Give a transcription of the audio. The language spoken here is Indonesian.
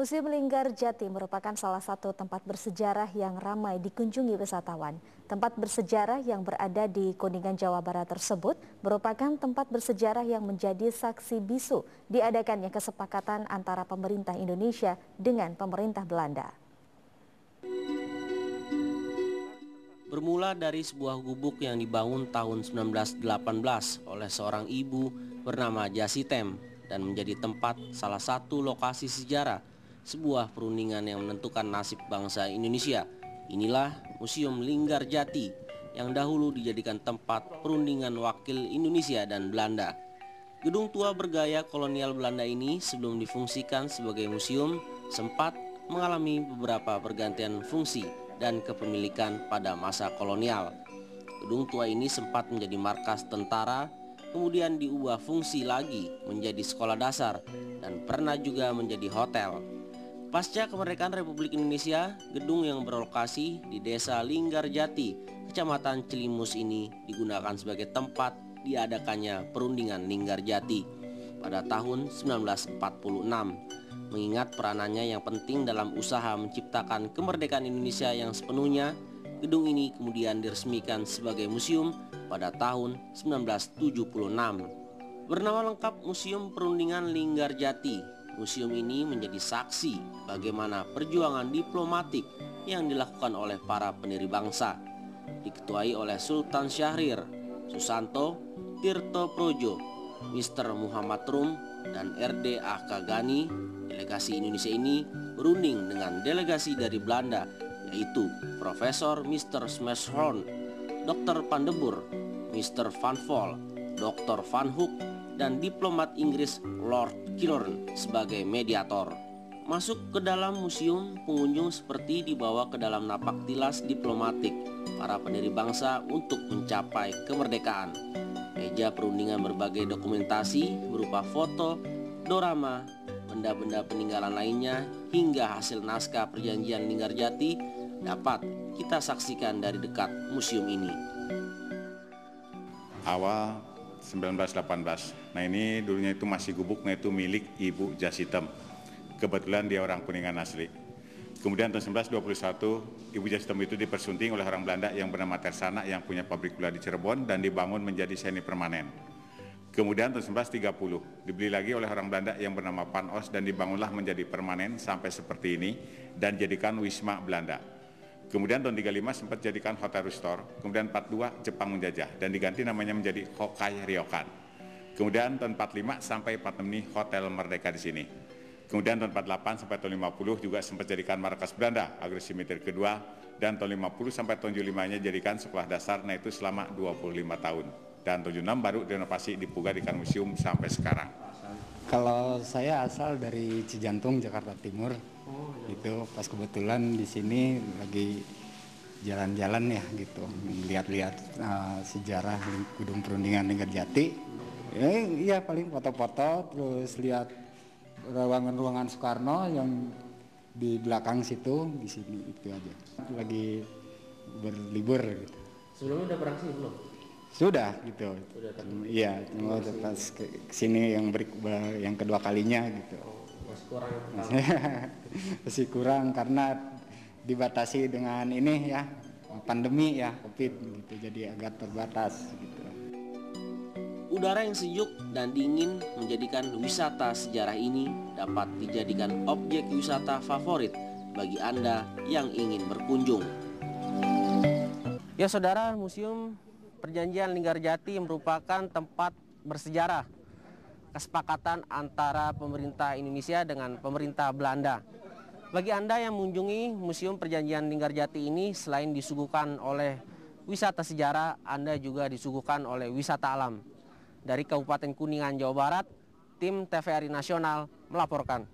Museum Linggarjati merupakan salah satu tempat bersejarah yang ramai dikunjungi wisatawan. Tempat bersejarah yang berada di Kuningan, Jawa Barat tersebut merupakan tempat bersejarah yang menjadi saksi bisu diadakannya kesepakatan antara pemerintah Indonesia dengan pemerintah Belanda. Bermula dari sebuah gubuk yang dibangun tahun 1918 oleh seorang ibu bernama Jasitem dan menjadi tempat salah satu lokasi sejarah sebuah perundingan yang menentukan nasib bangsa Indonesia. Inilah Museum Linggarjati yang dahulu dijadikan tempat perundingan wakil Indonesia dan Belanda. Gedung tua bergaya kolonial Belanda ini sebelum difungsikan sebagai museum sempat mengalami beberapa pergantian fungsi dan kepemilikan pada masa kolonial. Gedung tua ini sempat menjadi markas tentara, kemudian diubah fungsi lagi menjadi sekolah dasar dan pernah juga menjadi hotel. Pasca kemerdekaan Republik Indonesia, gedung yang berlokasi di Desa Linggarjati, Kecamatan Cilimus ini digunakan sebagai tempat diadakannya perundingan Linggarjati pada tahun 1946. Mengingat peranannya yang penting dalam usaha menciptakan kemerdekaan Indonesia yang sepenuhnya, gedung ini kemudian diresmikan sebagai museum pada tahun 1976. Bernama lengkap Museum Perundingan Linggarjati, museum ini menjadi saksi bagaimana perjuangan diplomatik yang dilakukan oleh para pendiri bangsa, diketuai oleh Sultan Syahrir, Susanto, Tirto Projo, Mr. Muhammad Rum, dan R.D. Akagani. Delegasi Indonesia ini berunding dengan delegasi dari Belanda, yaitu Profesor Mr. Smeshorn, Dr. Pandebur, Mr. Van Vol, Dr. Van Hook, dan diplomat Inggris Lord Killorn sebagai mediator. Masuk ke dalam museum, pengunjung seperti dibawa ke dalam napak tilas diplomatik para pendiri bangsa untuk mencapai kemerdekaan. Meja perundingan berbagai dokumentasi berupa foto, dorama, benda-benda peninggalan lainnya hingga hasil naskah perjanjian Linggarjati dapat kita saksikan dari dekat museum ini. Awal 1918. Nah, ini dulunya itu masih gubuknya itu milik Ibu Jasitem. Kebetulan dia orang Kuningan asli. Kemudian tahun 1921 Ibu Jasitem itu dipersunting oleh orang Belanda yang bernama Tersana yang punya pabrik gula di Cirebon dan dibangun menjadi semi permanen. Kemudian tahun 1930 dibeli lagi oleh orang Belanda yang bernama Panos dan dibangunlah menjadi permanen sampai seperti ini dan jadikan Wisma Belanda. Kemudian tahun 35 sempat jadikan Hotel Restore, kemudian 42 Jepang menjajah dan diganti namanya menjadi Hokai Ryokan. Kemudian tahun 45 sampai 46 ini Hotel Merdeka di sini. Kemudian tahun 48 sampai tahun 50 juga sempat jadikan markas Belanda, agresi militer kedua, dan tahun 50 sampai tahun 75-nya jadikan sekolah dasar, nah itu selama 25 tahun. Dan 76 baru renovasi dijadikan museum sampai sekarang. Kalau saya asal dari Cijantung, Jakarta Timur. Itu pas kebetulan di sini lagi jalan-jalan ya gitu, lihat-lihat sejarah gedung perundingan Linggarjati. Ya paling foto-foto, terus lihat ruangan-ruangan Soekarno yang di belakang situ, di sini itu aja. Lagi berlibur gitu. Sebelumnya udah pernah sih belum? Sudah gitu. Iya, cuma pas ke sini yang kedua kalinya gitu. Masih kurang. Masih kurang karena dibatasi dengan ini ya, pandemi ya, Covid gitu, jadi agak terbatas gitu. Udara yang sejuk dan dingin menjadikan wisata sejarah ini dapat dijadikan objek wisata favorit bagi Anda yang ingin berkunjung. Ya saudara, Museum Perjanjian Linggarjati merupakan tempat bersejarah kesepakatan antara pemerintah Indonesia dengan pemerintah Belanda. Bagi Anda yang mengunjungi Museum Perjanjian Linggarjati ini, selain disuguhkan oleh wisata sejarah, Anda juga disuguhkan oleh wisata alam. Dari Kabupaten Kuningan, Jawa Barat, tim TVRI Nasional melaporkan.